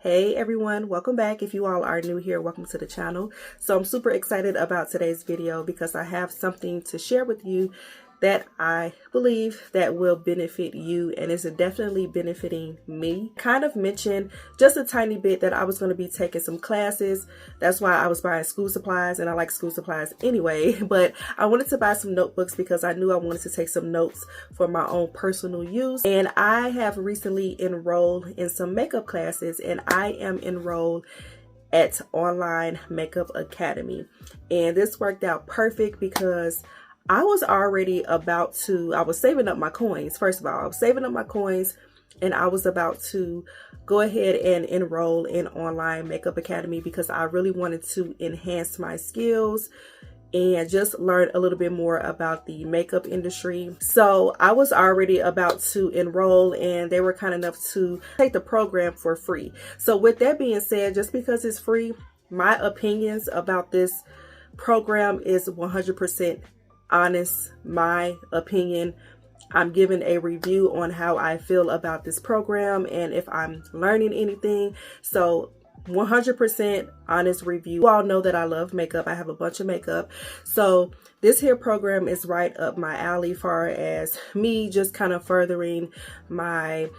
Hey everyone, welcome back. If you all are new here, welcome to the channel. So I'm super excited about today's video because I have something to share with you that I believe that will benefit you, and it's definitely benefiting me. Kind of mentioned just a tiny bit that I was going to be taking some classes. That's why I was buying school supplies, and I like school supplies anyway, but I wanted to buy some notebooks because I knew I wanted to take some notes for my own personal use. And I have recently enrolled in some makeup classes, and I am enrolled at Online Makeup Academy, and this worked out perfect because I was already I was saving up my coins. First of all, I was saving up my coins and I was about to go ahead and enroll in Online Makeup Academy because I really wanted to enhance my skills and just learn a little bit more about the makeup industry. So I was already about to enroll and they were kind enough to take the program for free. So with that being said, just because it's free, my opinions about this program is 100% honest. My opinion. I'm giving a review on how I feel about this program and if I'm learning anything. So 100% honest review. You all know that I love makeup. I have a bunch of makeup. So this here program is right up my alley far as me just kind of furthering my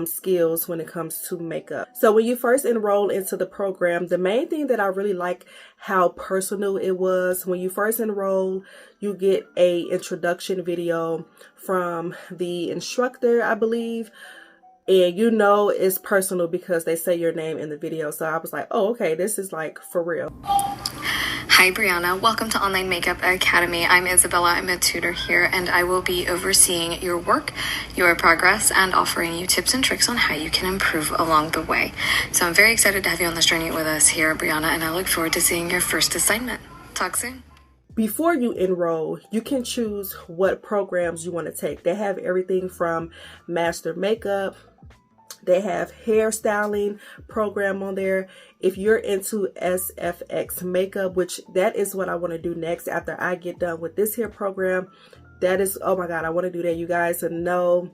skills when it comes to makeup. So when you first enroll into the program, the main thing that I really like how personal it was. When you first enroll, you get a introduction video from the instructor, I believe. And you know it's personal because they say your name in the video. So I was like, oh, okay, this is like for real. Hi Brianna, welcome to Online Makeup Academy. I'm Isabella, I'm a tutor here, and I will be overseeing your work, your progress, and offering you tips and tricks on how you can improve along the way. So I'm very excited to have you on this journey with us here, Brianna, and I look forward to seeing your first assignment. Talk soon. Before you enroll, you can choose what programs you want to take. They have everything from master makeup. They have hairstyling program on there. If you're into SFX makeup, which that is what I want to do next after I get done with this here program, that is, oh my God, I want to do that. You guys know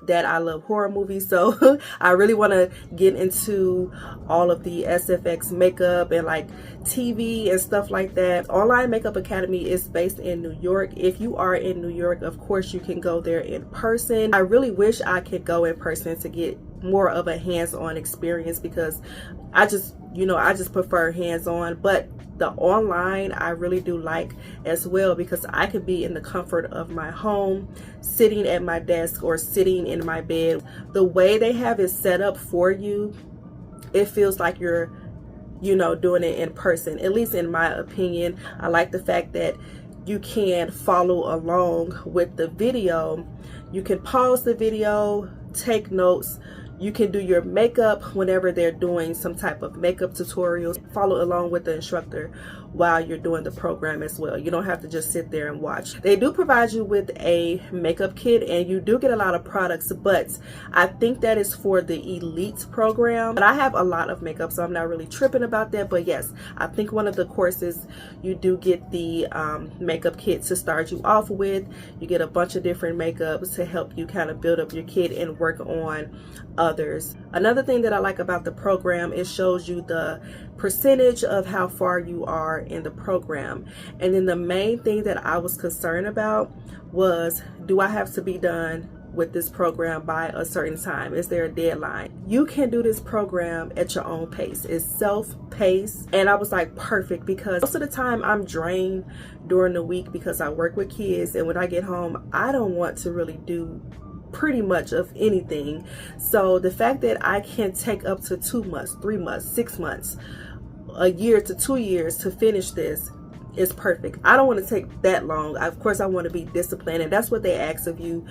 that I love horror movies, so I really want to get into all of the SFX makeup and like TV and stuff like that. Online Makeup Academy is based in New York. If you are in New York, of course you can go there in person. I really wish I could go in person to get more of a hands-on experience because I just prefer hands-on, but the online I really do like as well because I could be in the comfort of my home, sitting at my desk or sitting in my bed. The way they have it set up for you, it feels like you're, doing it in person, at least in my opinion. I like the fact that you can follow along with the video. You can pause the video, take notes. You can do your makeup whenever they're doing some type of makeup tutorials. Follow along with the instructor while you're doing the program as well. You don't have to just sit there and watch. They do provide you with a makeup kit and you do get a lot of products, but I think that is for the elite program. But I have a lot of makeup, so I'm not really tripping about that. But yes, I think one of the courses you do get the makeup kit to start you off with. You get a bunch of different makeups to help you kind of build up your kit and work on others. Another thing that I like about the program, it shows you the percentage of how far you are in the program. And then the main thing that I was concerned about was, do I have to be done with this program by a certain time? Is there a deadline? You can do this program at your own pace. It's self-paced, and I was like, perfect, because most of the time I'm drained during the week because I work with kids, and when I get home I don't want to really do pretty much of anything. So the fact that I can take up to 2 months, 3 months, 6 months, a year to 2 years to finish this is perfect. I don't want to take that long. Of course I want to be disciplined, and that's what they ask of you.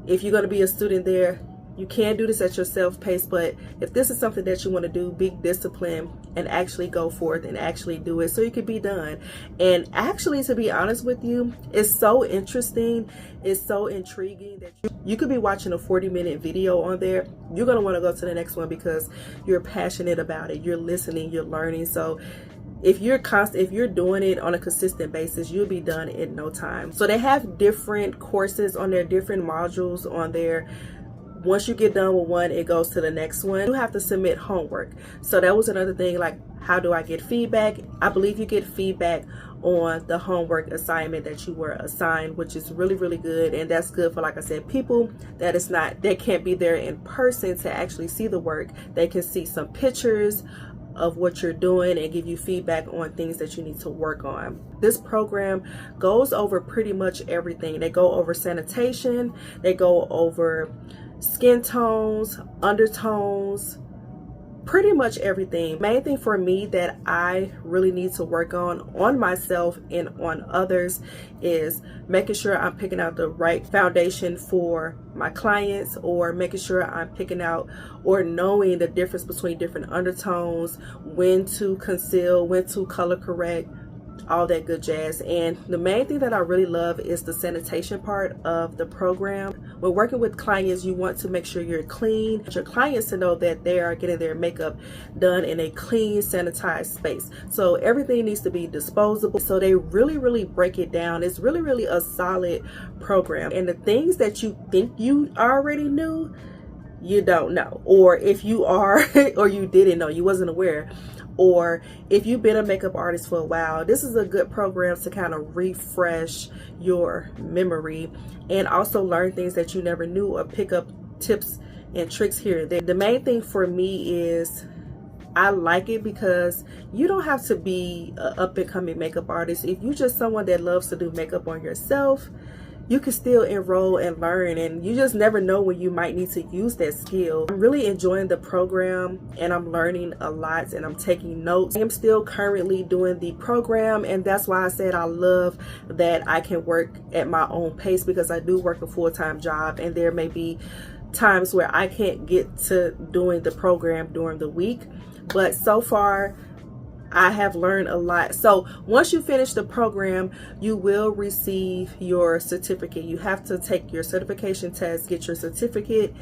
If you're going to be a student there, you can do this at your self-pace, but if this is something that you want to do, be disciplined and actually go forth and actually do it so you can be done. And actually, to be honest with you, it's so interesting, it's so intriguing that you could be watching a 40-minute video on there. You're going to want to go to the next one because you're passionate about it, you're listening, you're learning. So if you're doing it on a consistent basis, you'll be done in no time. So they have different courses on there, different modules on there. once you get done with one, it goes to the next one. You have to submit homework. So that was another thing, like, how do I get feedback? I believe you get feedback on the homework assignment that you were assigned, which is really, really good. And that's good for, like I said, people that can't be there in person to actually see the work. They can see some pictures of what you're doing and give you feedback on things that you need to work on. This program goes over pretty much everything. They go over sanitation, they go over skin tones, undertones, pretty much everything. Main thing for me that I really need to work on myself and on others, is making sure I'm picking out the right foundation for my clients, or making sure I'm picking out or knowing the difference between different undertones, when to conceal, when to color correct, all that good jazz. And the main thing that I really love is the sanitation part of the program. When working with clients, you want to make sure you're clean. Your clients to know that they are getting their makeup done in a clean, sanitized space. So everything needs to be disposable. So they really, really break it down. It's really, really a solid program. And the things that you think you already knew, you don't know. Or if you are, or you didn't know, you wasn't aware. Or if you've been a makeup artist for a while, this is a good program to kind of refresh your memory and also learn things that you never knew, or pick up tips and tricks here and there. The main thing for me is I like it because you don't have to be an up and coming makeup artist. If you're just someone that loves to do makeup on yourself, you can still enroll and learn, and you just never know when you might need to use that skill. I'm really enjoying the program and I'm learning a lot and I'm taking notes. I am still currently doing the program, and that's why I said I love that I can work at my own pace, because I do work a full-time job and there may be times where I can't get to doing the program during the week. But so far, I have learned a lot. So once you finish the program, you will receive your certificate. You have to take your certification test, get your certificate,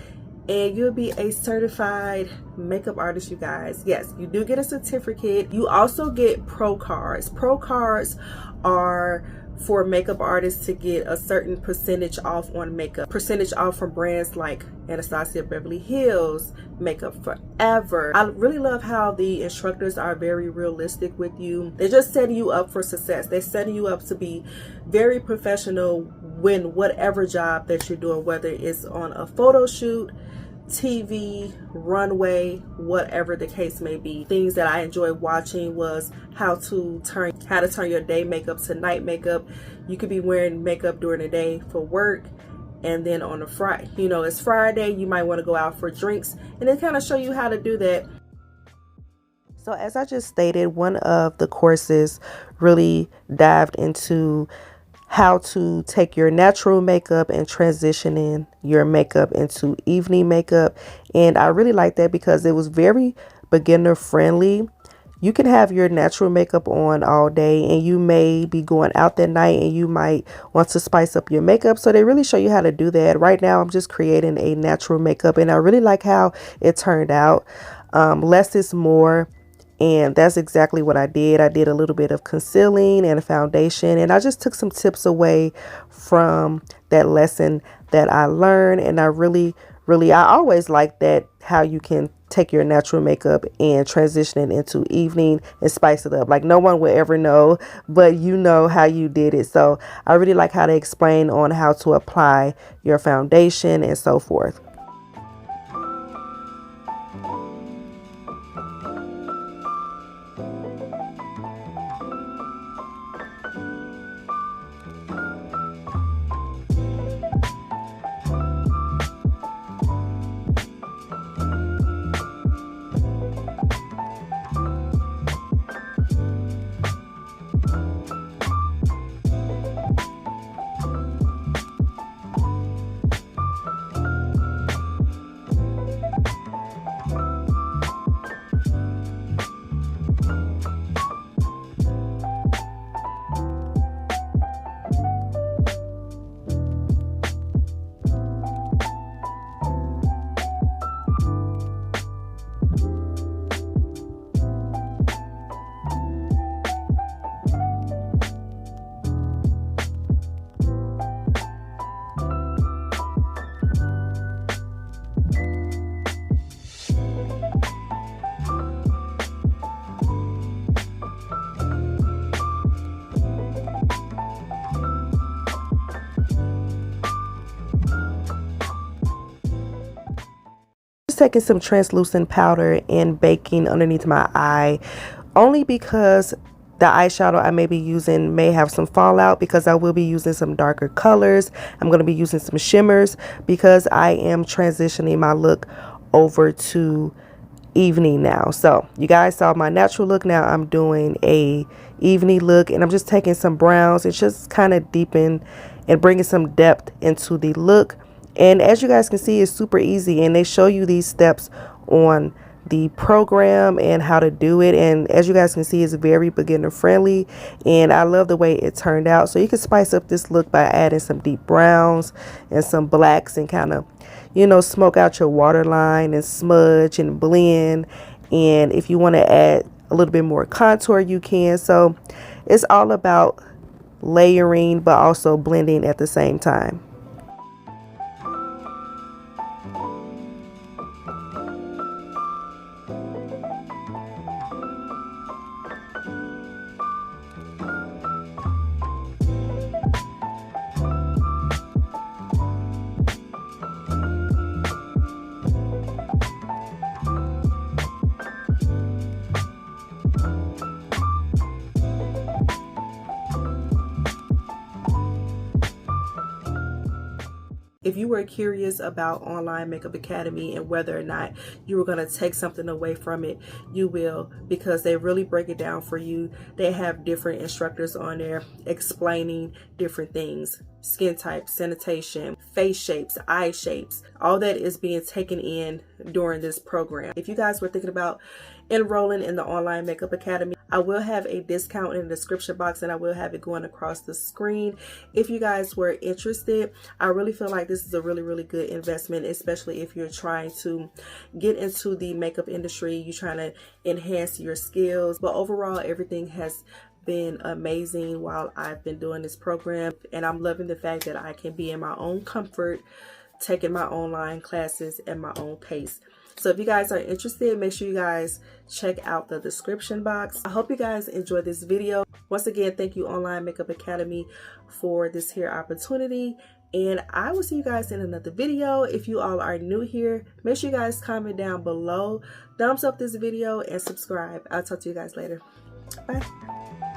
and you'll be a certified makeup artist, you guys. Yes, you do get a certificate. You also get pro cards. Pro cards are for makeup artists to get a certain percentage off on makeup. Percentage off from brands like Anastasia Beverly Hills, Makeup Forever. I really love how the instructors are very realistic with you. They're just setting you up for success. They're setting you up to be very professional when whatever job that you're doing, whether it's on a photo shoot, TV, runway, whatever the case may be. Things that I enjoyed watching was how to turn your day makeup to night makeup. You could be wearing makeup during the day for work, and then on a Friday, it's Friday, you might want to go out for drinks, and they kind of show you how to do that. So as I just stated, one of the courses really dived into how to take your natural makeup and transition in your makeup into evening makeup. And I really like that because it was very beginner friendly. You can have your natural makeup on all day, and you may be going out that night and you might want to spice up your makeup. So they really show you how to do that. Right now I'm just creating a natural makeup, and I really like how it turned out. Less is more. And that's exactly what I did. I did a little bit of concealing and a foundation, and I just took some tips away from that lesson that I learned. And I I always like that, how you can take your natural makeup and transition it into evening and spice it up. Like no one will ever know, but you know how you did it. So I really like how they explain on how to apply your foundation and so forth. taking some translucent powder and baking underneath my eye, only because the eyeshadow I may be using may have some fallout, because I will be using some darker colors. I'm going to be using some shimmers because I am transitioning my look over to evening now. So you guys saw my natural look. Now I'm doing a evening look, and I'm just taking some browns and just kind of deepen and bringing some depth into the look. And as you guys can see, it's super easy, and they show you these steps on the program and how to do it. And as you guys can see, it's very beginner friendly, and I love the way it turned out. So you can spice up this look by adding some deep browns and some blacks, and kind of, you know, smoke out your waterline and smudge and blend. And if you want to add a little bit more contour, you can. So it's all about layering but also blending at the same time. If you were curious about Online Makeup Academy and whether or not you were going to take something away from it, you will, because they really break it down for you. They have different instructors on there explaining different things: skin types, sanitation, face shapes, eye shapes. All that is being taken in during this program. If you guys were thinking about enrolling in the Online Makeup Academy, I will have a discount in the description box, and I will have it going across the screen. If you guys were interested, I really feel like this is a really good investment, especially if you're trying to get into the makeup industry, you're trying to enhance your skills. But overall, everything has been amazing while I've been doing this program, and I'm loving the fact that I can be in my own comfort, taking my online classes at my own pace. So if you guys are interested, make sure you guys check out the description box. I hope you guys enjoyed this video. Once again, thank you Online Makeup Academy for this here opportunity, and I will see you guys in another video. If you all are new here, make sure you guys comment down below, thumbs up this video, and subscribe. I'll talk to you guys later. Bye.